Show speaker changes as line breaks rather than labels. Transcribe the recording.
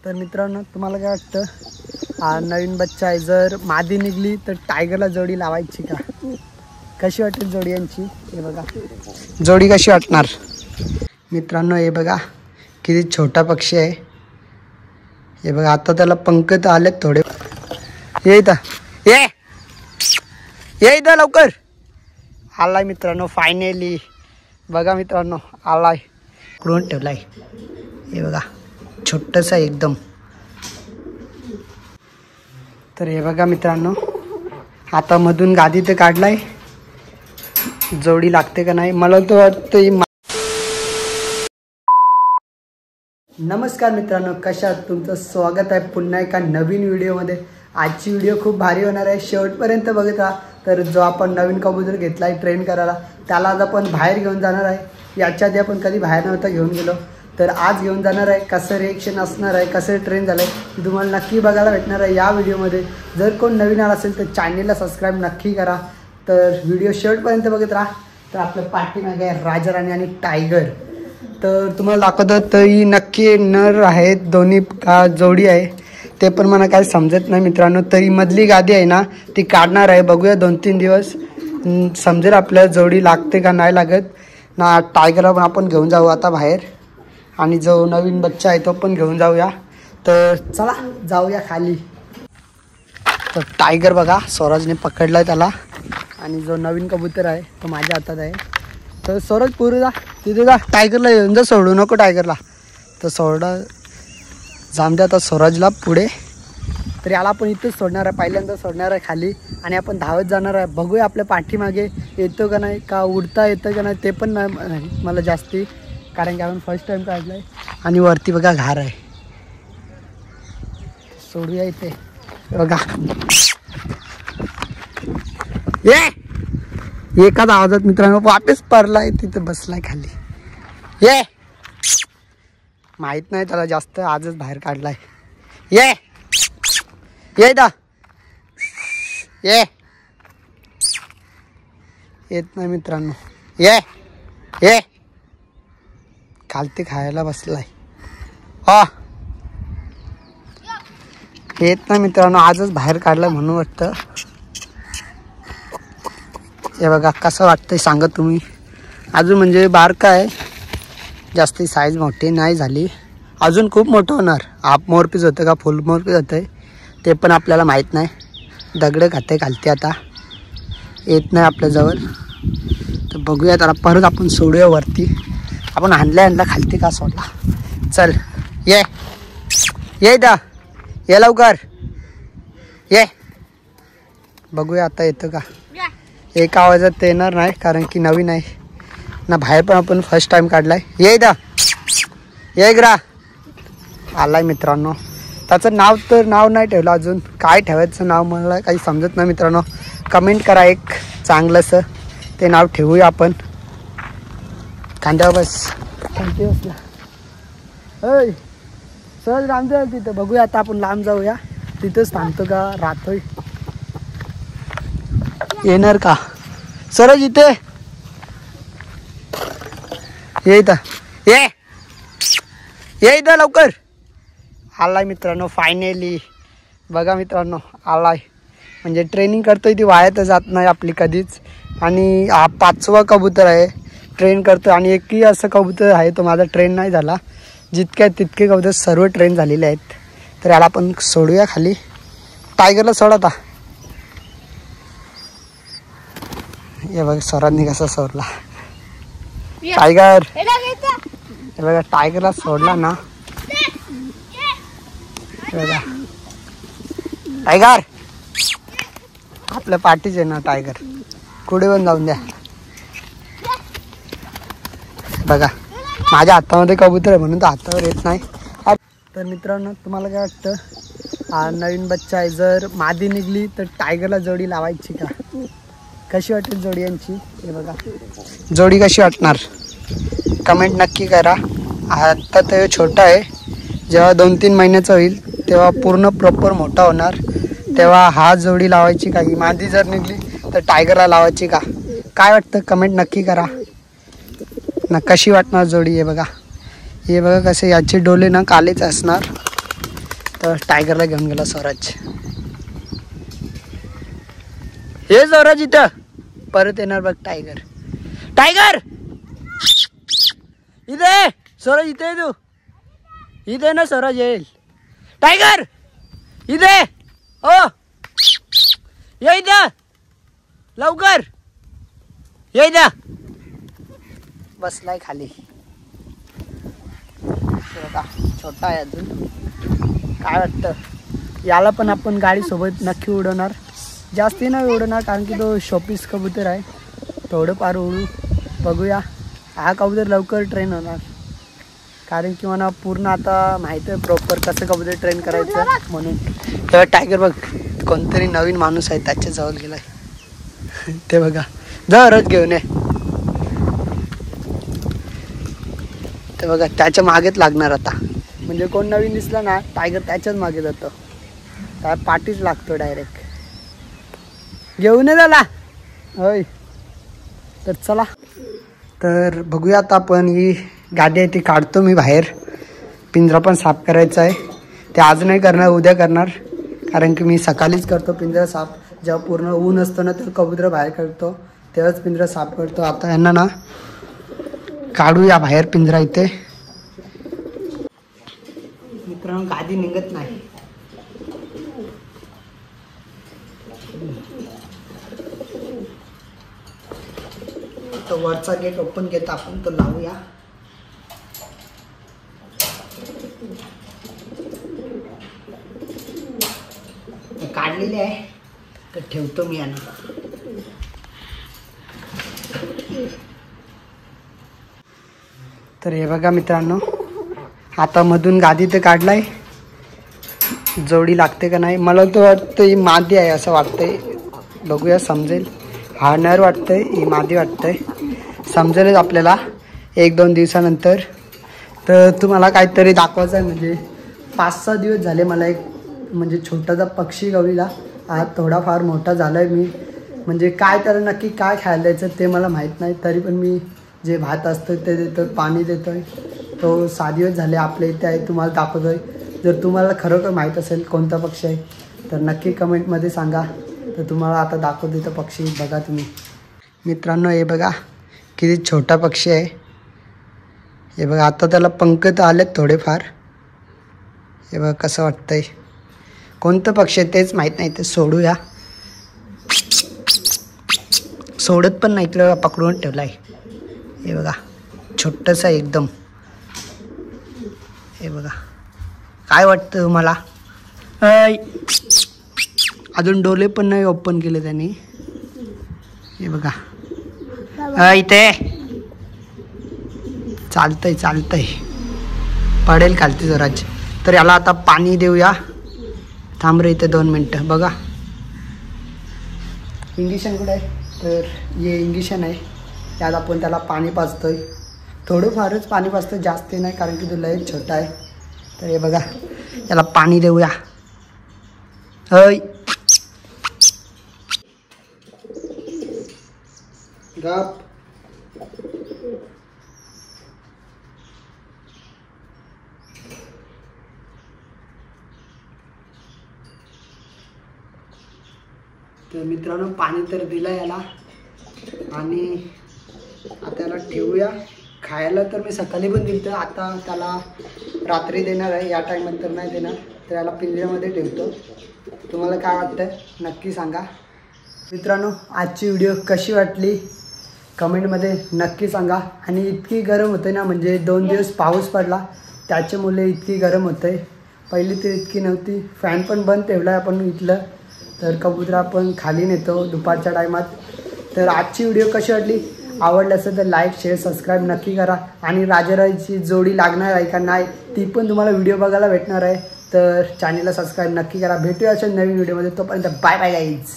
तर मित्रांनो तुम्हाला काय वाटतं, हा नवीन बच्चा आहे, जर मादी निघली तर टायगरला जोडी लावायची का? कशी वाटेल जोडी यांची? हे बघा जोडी कशी वाटणार मित्रांनो. हे बघा किती छोटा पक्षी आहे. हे बघा आता त्याला पंख तर आलेत थोडे. ये इथं ये इथं लवकर. आलाय मित्रांनो फायनली. बघा मित्रांनो आलाय, पकडून ठेवलाय. हे बघा छोटंसं एकदम. तर हे बघा मित्रांनो आता मधून गादी तर काढलाय, जोडी लागते का नाही मला तर वाटतं. नमस्कार मित्रांनो, कशा आहात? तुमचं स्वागत आहे पुन्हा एका नवीन व्हिडिओमध्ये. आजची व्हिडिओ खूप भारी होणार आहे, शेवटपर्यंत बघत राहा. तर जो आपण नवीन कबूतर घेतला आहे ट्रेन करायला, त्याला आज आपण बाहेर घेऊन जाणार आहे. याच्या आधी आपण कधी बाहेर नव्हतं घेऊन गेलो, तर आज घेऊन जाणार आहे. कसं रिएक्शन असणार आहे, कसं ट्रेन झालं आहे, तुम्हाला नक्की बघायला भेटणार आहे या व्हिडिओमध्ये. जर कोण नवीन आला असेल तर चॅनलला सबस्क्राईब नक्की करा. तर व्हिडिओ शेवटपर्यंत बघत राहा. तर आपल्या पाठीमागे आहे राजाराणी आणि टायगर. तर तुम्हाला दाखवतं तर ही नक्की नर आहेत दोन्ही का जोडी आहे ते पण मला काही समजत नाही मित्रांनो. तरी मधली गादी आहे ना ती काढणार आहे, बघूया 2-3 दिवस समजेल आपल्याला जोडी लागते का नाही लागत ना. टायगरला पण आपण घेऊन जाऊ आता बाहेर, आणि जो नवीन बच्चा आहे तो पण घेऊन जाऊया. तर चला जाऊया खाली. तर टायगर बघा स्वराजने पकडलाय त्याला, आणि जो नवीन कबूतर आहे तो माझ्या हातात आहे. तर स्वराज पुढे जा, तिथे जा, टायगरला येऊन जा, सोडू नको टायगरला. तर सोडा जाम द्या आता स्वराजला पुढे. तर याला आपण इथंच सोडणार आहे, पहिल्यांदा सोडणार आहे खाली, आणि आपण धावत जाणार आहे. बघूया आपल्या पाठीमागे येतो का नाही, का उडता येतं का नाही ते पण नाही मला जास्ती, कारण की आपण फर्स्ट टाइम काढलं आहे. आणि वरती बघा घार आहे, सोडूया इथे. बघा एकाच आवाजात मित्रांनो वापस पडलाय, तिथे बसलाय खाली. ये माहित नाही त्याला जास्त, आजच बाहेर काढलाय. ये दा ये येत नाही मित्रांनो. ये खालती खायला बसलाय. हा येत नाही मित्रांनो, आजच बाहेर काढलाय म्हणून वाटतं. हे बघा कसं वाटतंय सांगा तुम्ही. अजून म्हणजे बारका आहे, जास्ती साईज मोठी नाही झाली, अजून खूप मोठं होणार. हाफ मोरपीस होतं का फुल मोरपीस होतं ते पण आपल्याला माहीत नाही. दगडं खाते खालती, आता येत नाही आपल्याजवळ. तर बघूया त्याला परत आपण सोडूया वरती. आपण आणल्या खालती का सोडला. चल ये दा ये लवकर ये. बघूया आता येतं का. एका आवाजात येणार नाही कारण की नवीन आहे ना, बाहेर पण आपण फर्स्ट टाइम काढलाय. ये दा ये ग्रा. आलाय मित्रांनो. त्याचं नाव नाही ठेवलं अजून, काय ठेवायचं नाव मला काही समजत नाही मित्रांनो. कमेंट करा एक चांगलंसं ते नाव ठेवूया आपण. खांद्यावर बस, खांदी बसला. होय सहज लांब जाईल तिथं. बघूया आता आपण लांब जाऊया, तिथंच थांबतो का राहतोय. येणार का सरज इथे. ये इथं लवकर. आलाय मित्रांनो फायनली. बघा मित्रांनो आलाय, म्हणजे ट्रेनिंग करतोय ती वाया तर जात नाही आपली कधीच. आणि हा 5वा कबूतर आहे ट्रेन करतो, आणि एकही असं कबूतर आहे तो माझा ट्रेन नाही झाला. जितके तितके कबूतर सर्व ट्रेन झालेले आहेत. तर याला आपण सोडूया खाली. टायगरला सोडा आता. हे बघा स्वराजने कसा सोडला टायगर. हे बघा टायगरला सोडला ना. बघा टायगर आपल्या पाठीच आहे ना टायगर, कुठे पण जाऊन द्या. बघा माझ्या हातामध्ये कबूतर आहे म्हणून तर हातावर येत नाही. तर मित्रांनो तुम्हाला काय वाटतं, हा नवीन बच्चा आहे, जर मादी निघली तर टायगरला जोडी लावायची का? कशी वाटेल जोडी यांची? हे बघा जोडी कशी वाटणार कमेंट नक्की करा. आता तो छोटा आहे, जेव्हा 2-3 महिन्याचा होईल तेव्हा पूर्ण प्रॉपर मोठा होणार, तेव्हा हा जोडी लावायची का? ही मादी जर निघली तर टायगरला लावायची का? काय वाटतं कमेंट नक्की करा ना. कशी वाटणार जोडी? हे बघा कसे याचे डोले ना कालेच असणार. तर टायगरला घेऊन गेला स्वराज. हे स्वराज इथं परत येणार बघ. टायगर टायगर इथे. स्वराज इथे आहे. तू इथे ना स्वराज येईल. टायगर इथे. हो ये इथं लवकर ये इथं. बसलाय खाली. छोटा आहे अजून. काय वाटतं याला पण आपण गाडी सोबत नक्की उडवणार. जास्ती नाही उडवणार कारण की तो शोपीस कबूतर आहे. थोडं फार उडू बघूया. हा कबूतर लवकर ट्रेन होणार कारण की मला पूर्ण आता माहिती आहे प्रॉपर कसं कबूतर ट्रेन करायचं म्हणून. तर टायगर बघ कोणतरी नवीन माणूस आहे त्याच्या जवळ गेलाय. ते बघा जा रथ घेऊन ये. ते बघा त्याच्या मागेच लागणार आता. म्हणजे कोण नवीन दिसला ना टायगर त्याच्याच मागे जातो. त्या पाठीच लागतो डायरेक्ट. घेऊन ये त्याला. होय तर चला. तर बघूया आता आपण ही गाडी आहे ती काढतो मी बाहेर. पिंजरा पण साफ करायचा आहे. ते आज नाही करणार उद्या करणार कारण की मी सकाळीच करतो पिंजरा साफ. जेव्हा पूर्ण ऊन असतं ना तर कबूतर बाहेर काढतो तेव्हाच पिंजरा साफ करतो. आता यांना ना काढूया बाहेर पिंजरा. इथे मित्रांनो गादी निघत नाही. तो वरचा गेट ओपन केला आपण तो लावूया. काढलेली आहे तर ठेवतो मी यांना. तर हे बघा मित्रांनो आता मधून गादी तर काढलाय. जोडी लागते का नाही मला तर वाटतं ही मादी आहे असं वाटतंय. बघूया समजेल. हा नर वाटतंय ही मादी वाटतंय. समजेलच आपल्याला 1-2 दिवसानंतर. तर तुम्हाला काहीतरी दाखवायचं आहे. म्हणजे 5-6 दिवस झाले मला एक म्हणजे छोटासा पक्षी गवळीला. आज थोडाफार मोठा झाला आहे मी. म्हणजे काय त्याला नक्की काय खायला द्यायचं ते मला माहीत नाही. तरी पण मी जे भात असतं ते देतो पाणी देतो आहे. तो 6 दिवस झाले आपल्या इथे आहे. तुम्हाला दाखवतो आहे. जर तुम्हाला खरोखर माहीत असेल कोणता पक्षी आहे तर नक्की कमेंटमध्ये सांगा. तर तुम्हाला आता दाखवतो तो पक्षी. बघा तुम्ही मित्रांनो हे बघा किती छोटा पक्षी आहे. हे बघा आता त्याला पंख तर आलेत थोडेफार. हे बघा कसं वाटतंय. कोणतं पक्षी आहे तेच माहीत नाही. ते सोडूया. सोडत पण नाही तुला पकडून ठेवला आहे. हे बघा छोटंसं एकदम. हे बघा काय वाटतं तुम्हाला. अजून डोळे पण नाही ओपन केले त्यांनी. हे बघा इथे चालतंय चालतंय पडेल खालती जराच. तर याला आता पाणी देऊया. थांब रे इथे 2 मिनटं. बघा इंजेक्शन कुठे आहे. तर हे इंजेक्शन आहे. त्यात आपण त्याला पाणी पाजतोय. थोडंफारच पाणी पाजतोय जास्त नाही कारण की तो लय छोटा आहे. तर हे बघा याला पाणी देऊया. हय गप. तर मित्रांनो पाणी तर दिलं याला आणि आता याला ठेवूया. खायला तर मी सकाळी पण दिलं. आता त्याला रात्री देणार आहे. या टाईमात तर नाही देणार. तर याला पिंजऱ्यामध्ये ठेवतो. तुम्हाला काय वाटतं नक्की सांगा. मित्रांनो आजची व्हिडिओ कशी वाटली कमेंटमध्ये नक्की सांगा. आणि इतकी गरम होते ना म्हणजे 2 दिवस पाऊस पडला त्याच्यामुळे इतकी गरम होते. पहिली तर इतकी नव्हती. फॅन पण बंद ठेवला आहे आपण इथलं. तर कबूतर आपण खाली नेतो दुपारच्या टायमात. तर आजची व्हिडिओ कशी वाटली आवडली असेल तर लाईक शेअर सबस्क्राईब नक्की करा. आणि राजाराईची जोडी लागणार आहे का नाही ती पण तुम्हाला व्हिडिओ बघायला भेटणार आहे. तर चॅनलला सबस्क्राईब नक्की करा. भेटूया अशा नवीन व्हिडिओमध्ये. तोपर्यंत बाय बाय गाईज.